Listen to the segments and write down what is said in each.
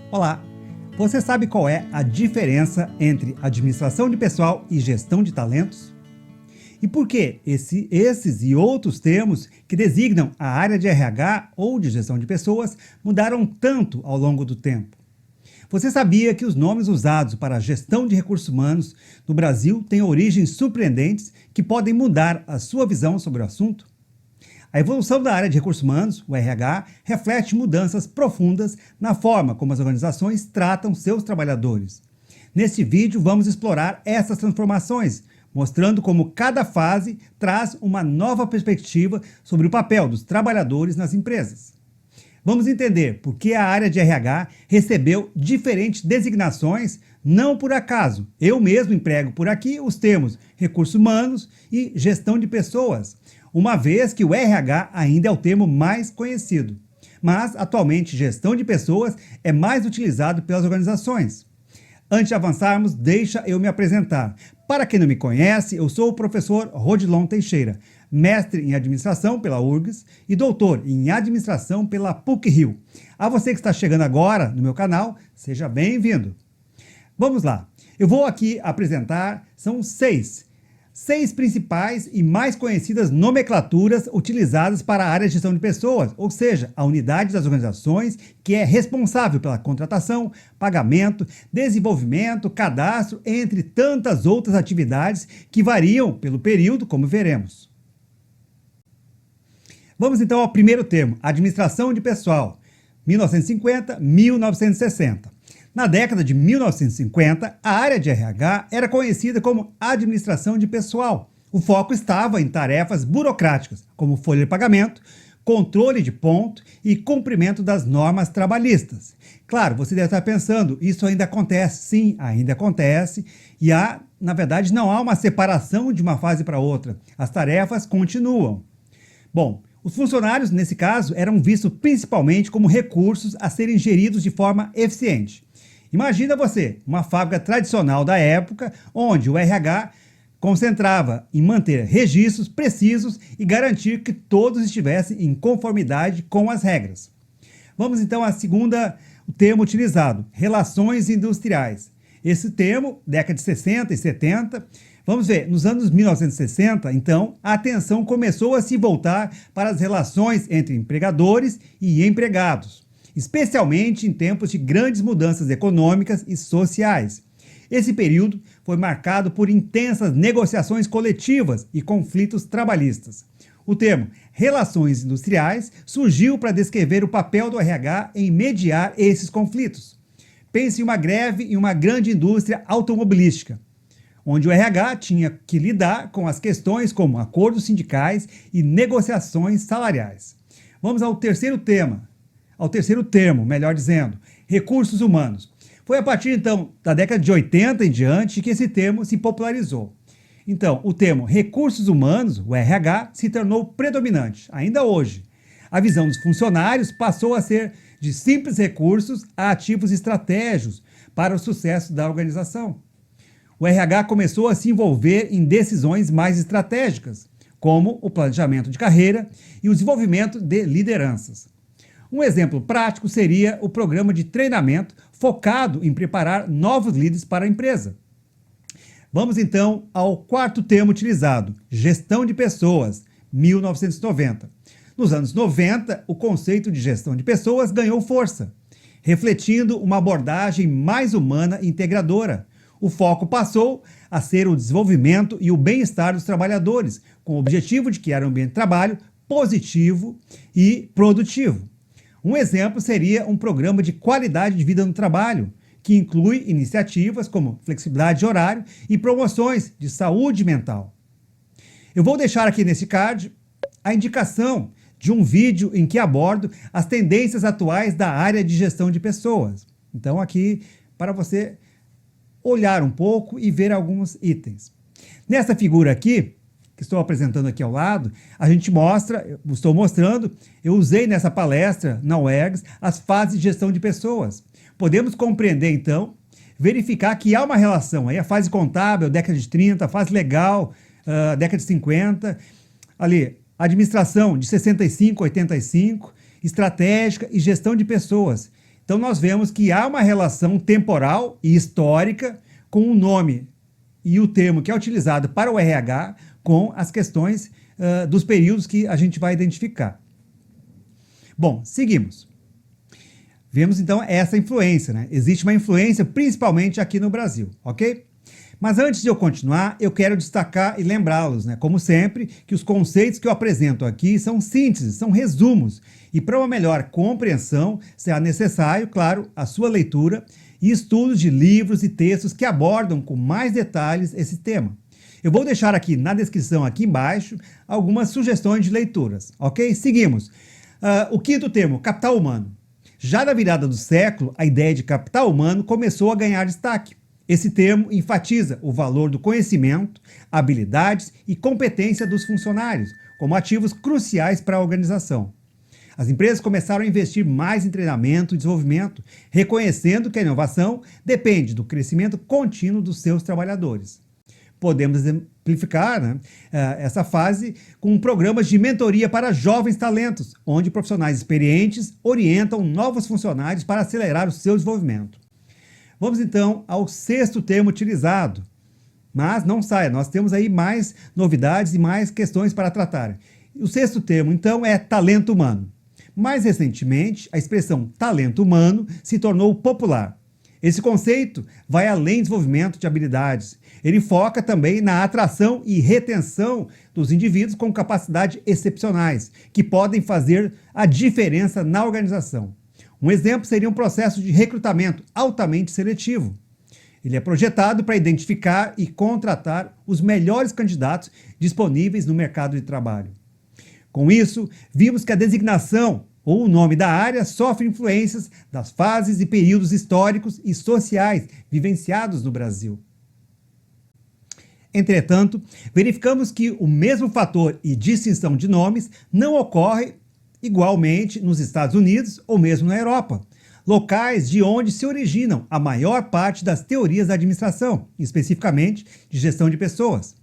Olá! Você sabe qual é a diferença entre administração de pessoal e gestão de talentos? E por que esses e outros termos que designam a área de RH ou de gestão de pessoas mudaram tanto ao longo do tempo? Você sabia que os nomes usados para a gestão de recursos humanos no Brasil têm origens surpreendentes que podem mudar a sua visão sobre o assunto? A evolução da área de recursos humanos, o RH, reflete mudanças profundas na forma como as organizações tratam seus trabalhadores. Neste vídeo, vamos explorar essas transformações, mostrando como cada fase traz uma nova perspectiva sobre o papel dos trabalhadores nas empresas. Vamos entender por que a área de RH recebeu diferentes designações, não por acaso. Eu mesmo emprego por aqui os termos recursos humanos e gestão de pessoas, uma vez que o RH ainda é o termo mais conhecido. Mas, atualmente, gestão de pessoas é mais utilizado pelas organizações. Antes de avançarmos, deixa eu me apresentar. Para quem não me conhece, eu sou o professor Rodilon Teixeira, mestre em administração pela URGS e doutor em administração pela PUC-Rio. A você que está chegando agora no meu canal, seja bem-vindo. Vamos lá. Eu vou aqui apresentar, são seis principais e mais conhecidas nomenclaturas utilizadas para a área de gestão de pessoas, ou seja, a unidade das organizações que é responsável pela contratação, pagamento, desenvolvimento, cadastro, entre tantas outras atividades que variam pelo período, como veremos. Vamos então ao primeiro termo, administração de pessoal, 1950-1960. Na década de 1950, a área de RH era conhecida como administração de pessoal. O foco estava em tarefas burocráticas, como folha de pagamento, controle de ponto e cumprimento das normas trabalhistas. Claro, você deve estar pensando, isso ainda acontece? Sim, ainda acontece. E na verdade, não há uma separação de uma fase para outra. As tarefas continuam. Bom, os funcionários, nesse caso, eram vistos principalmente como recursos a serem geridos de forma eficiente. Imagina você, uma fábrica tradicional da época, onde o RH concentrava em manter registros precisos e garantir que todos estivessem em conformidade com as regras. Vamos então à segunda, o termo utilizado, relações industriais. Esse termo, década de 60 e 70, vamos ver, nos anos 1960, então, a atenção começou a se voltar para as relações entre empregadores e empregados, especialmente em tempos de grandes mudanças econômicas e sociais. Esse período foi marcado por intensas negociações coletivas e conflitos trabalhistas. O termo relações industriais surgiu para descrever o papel do RH em mediar esses conflitos. Pense em uma greve em uma grande indústria automobilística, onde o RH tinha que lidar com as questões como acordos sindicais e negociações salariais. Vamos ao terceiro termo, melhor dizendo, recursos humanos. Foi a partir, então, da década de 80 em diante que esse termo se popularizou. Então, o termo recursos humanos, o RH, se tornou predominante, ainda hoje. A visão dos funcionários passou a ser de simples recursos a ativos estratégicos para o sucesso da organização. O RH começou a se envolver em decisões mais estratégicas, como o planejamento de carreira e o desenvolvimento de lideranças. Um exemplo prático seria o programa de treinamento focado em preparar novos líderes para a empresa. Vamos então ao quarto termo utilizado, gestão de pessoas, 1990. Nos anos 90, o conceito de gestão de pessoas ganhou força, refletindo uma abordagem mais humana e integradora. O foco passou a ser o desenvolvimento e o bem-estar dos trabalhadores, com o objetivo de criar um ambiente de trabalho positivo e produtivo. Um exemplo seria um programa de qualidade de vida no trabalho, que inclui iniciativas como flexibilidade de horário e promoções de saúde mental. Eu vou deixar aqui nesse card a indicação de um vídeo em que abordo as tendências atuais da área de gestão de pessoas. Então aqui, para você olhar um pouco e ver alguns itens. Nessa figura aqui, que estou apresentando aqui ao lado, eu usei nessa palestra, na UERGS, as fases de gestão de pessoas. Podemos compreender, então, verificar que há uma relação aí, a fase contábil, década de 30, a fase legal, década de 50, ali, administração de 65 a 85, estratégica e gestão de pessoas. Então nós vemos que há uma relação temporal e histórica com o nome e o termo que é utilizado para o RH com as questões dos períodos que a gente vai identificar. Bom, seguimos. Vemos então essa influência, né? Existe uma influência principalmente aqui no Brasil, ok? Mas antes de eu continuar, eu quero destacar e lembrá-los, né, como sempre, que os conceitos que eu apresento aqui são sínteses, são resumos, e para uma melhor compreensão será necessário, claro, a sua leitura e estudos de livros e textos que abordam com mais detalhes esse tema. Eu vou deixar aqui na descrição, aqui embaixo, algumas sugestões de leituras, ok? Seguimos. O quinto termo, capital humano. Já na virada do século, a ideia de capital humano começou a ganhar destaque. Esse termo enfatiza o valor do conhecimento, habilidades e competência dos funcionários, como ativos cruciais para a organização. As empresas começaram a investir mais em treinamento e desenvolvimento, reconhecendo que a inovação depende do crescimento contínuo dos seus trabalhadores. Podemos exemplificar, né, essa fase com programas de mentoria para jovens talentos, onde profissionais experientes orientam novos funcionários para acelerar o seu desenvolvimento. Vamos então ao sexto termo utilizado. Mas não saia, nós temos aí mais novidades e mais questões para tratar. O sexto termo, então, é talento humano. Mais recentemente, a expressão talento humano se tornou popular. Esse conceito vai além do desenvolvimento de habilidades. Ele foca também na atração e retenção dos indivíduos com capacidades excepcionais, que podem fazer a diferença na organização. Um exemplo seria um processo de recrutamento altamente seletivo. Ele é projetado para identificar e contratar os melhores candidatos disponíveis no mercado de trabalho. Com isso, vimos que a designação ou o nome da área sofre influências das fases e períodos históricos e sociais vivenciados no Brasil. Entretanto, verificamos que o mesmo fator e distinção de nomes não ocorre igualmente nos Estados Unidos ou mesmo na Europa, locais de onde se originam a maior parte das teorias da administração, especificamente de gestão de pessoas.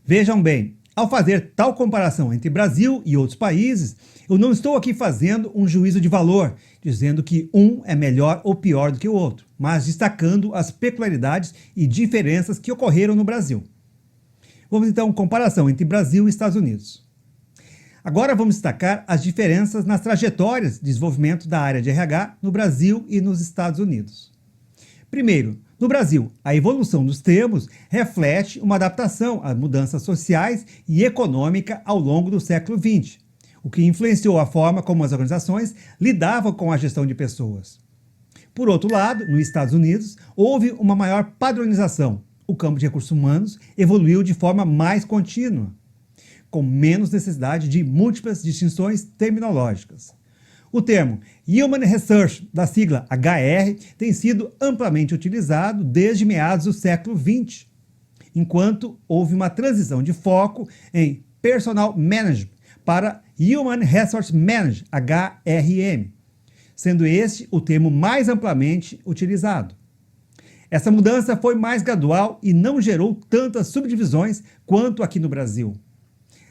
Vejam bem, ao fazer tal comparação entre Brasil e outros países, eu não estou aqui fazendo um juízo de valor, dizendo que um é melhor ou pior do que o outro, mas destacando as peculiaridades e diferenças que ocorreram no Brasil. Vamos então, comparação entre Brasil e Estados Unidos. Agora vamos destacar as diferenças nas trajetórias de desenvolvimento da área de RH no Brasil e nos Estados Unidos. Primeiro, no Brasil, a evolução dos termos reflete uma adaptação a mudanças sociais e econômicas ao longo do século XX, o que influenciou a forma como as organizações lidavam com a gestão de pessoas. Por outro lado, nos Estados Unidos, houve uma maior padronização. O campo de recursos humanos evoluiu de forma mais contínua, com menos necessidade de múltiplas distinções terminológicas. O termo Human Research, da sigla HR, tem sido amplamente utilizado desde meados do século XX, enquanto houve uma transição de foco em Personal Management para Human Resource Management, HRM, sendo este o termo mais amplamente utilizado. Essa mudança foi mais gradual e não gerou tantas subdivisões quanto aqui no Brasil.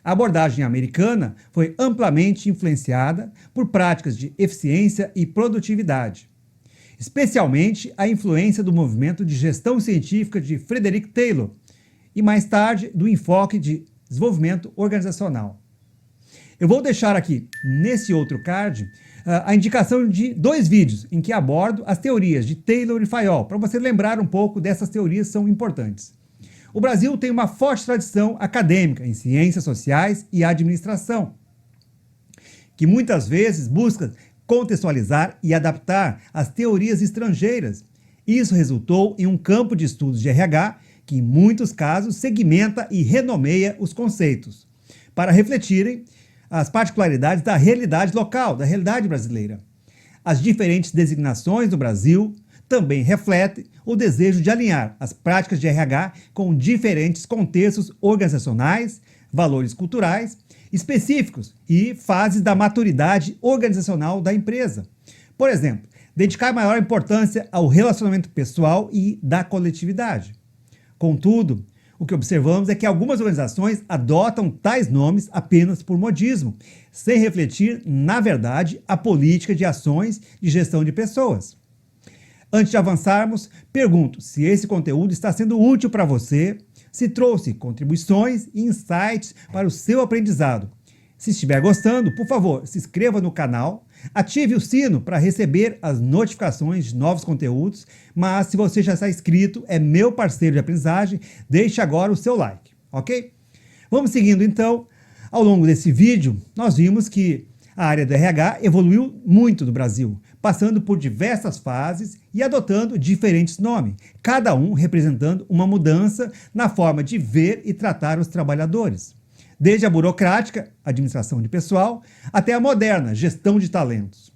A abordagem americana foi amplamente influenciada por práticas de eficiência e produtividade, especialmente a influência do movimento de gestão científica de Frederick Taylor e, mais tarde, do enfoque de desenvolvimento organizacional. Eu vou deixar aqui, nesse outro card, a indicação de 2 vídeos em que abordo as teorias de Taylor e Fayol, para você lembrar um pouco dessas teorias que são importantes. O Brasil tem uma forte tradição acadêmica em ciências sociais e administração, que muitas vezes busca contextualizar e adaptar as teorias estrangeiras. Isso resultou em um campo de estudos de RH que, em muitos casos, segmenta e renomeia os conceitos, para refletirem as particularidades da realidade local, da realidade brasileira. As diferentes designações do Brasil também refletem o desejo de alinhar as práticas de RH com diferentes contextos organizacionais, valores culturais específicos e fases da maturidade organizacional da empresa. Por exemplo, dedicar maior importância ao relacionamento pessoal e da coletividade. Contudo, o O que observamos é que algumas organizações adotam tais nomes apenas por modismo, sem refletir, na verdade, a política de ações de gestão de pessoas. Antes de avançarmos, pergunto se esse conteúdo está sendo útil para você, se trouxe contribuições e insights para o seu aprendizado. Se estiver gostando, por favor, se inscreva no canal, ative o sino para receber as notificações de novos conteúdos, mas se você já está inscrito, é meu parceiro de aprendizagem, deixe agora o seu like, ok? Vamos seguindo então. Ao longo desse vídeo, nós vimos que a área do RH evoluiu muito no Brasil, passando por diversas fases e adotando diferentes nomes, cada um representando uma mudança na forma de ver e tratar os trabalhadores. Desde a burocrática, administração de pessoal, até a moderna, gestão de talentos.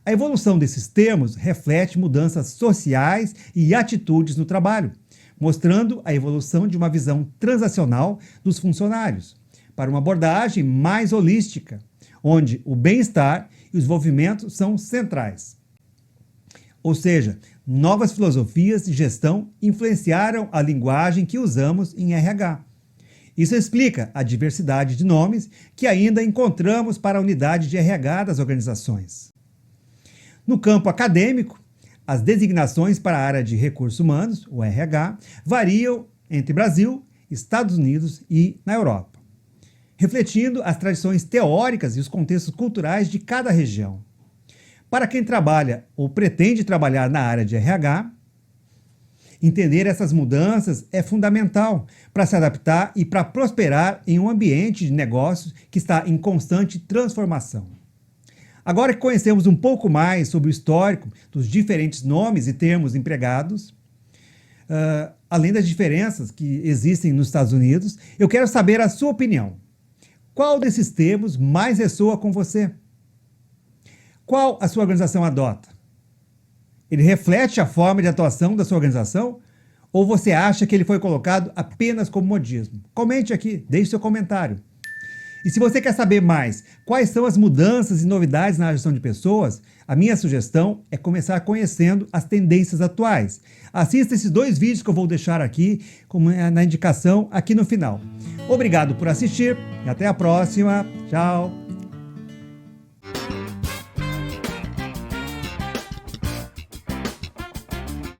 A evolução desses termos reflete mudanças sociais e atitudes no trabalho, mostrando a evolução de uma visão transacional dos funcionários, para uma abordagem mais holística, onde o bem-estar e os desenvolvimentos são centrais. Ou seja, novas filosofias de gestão influenciaram a linguagem que usamos em RH. Isso explica a diversidade de nomes que ainda encontramos para a unidade de RH das organizações. No campo acadêmico, as designações para a área de recursos humanos, o RH, variam entre Brasil, Estados Unidos e na Europa, refletindo as tradições teóricas e os contextos culturais de cada região. Para quem trabalha ou pretende trabalhar na área de RH, entender essas mudanças é fundamental para se adaptar e para prosperar em um ambiente de negócios que está em constante transformação. Agora que conhecemos um pouco mais sobre o histórico dos diferentes nomes e termos empregados, além das diferenças que existem nos Estados Unidos, eu quero saber a sua opinião. Qual desses termos mais ressoa com você? Qual a sua organização adota? Ele reflete a forma de atuação da sua organização? Ou você acha que ele foi colocado apenas como modismo? Comente aqui, deixe seu comentário. E se você quer saber mais quais são as mudanças e novidades na gestão de pessoas, a minha sugestão é começar conhecendo as tendências atuais. Assista esses 2 vídeos que eu vou deixar aqui na indicação aqui no final. Obrigado por assistir e até a próxima. Tchau!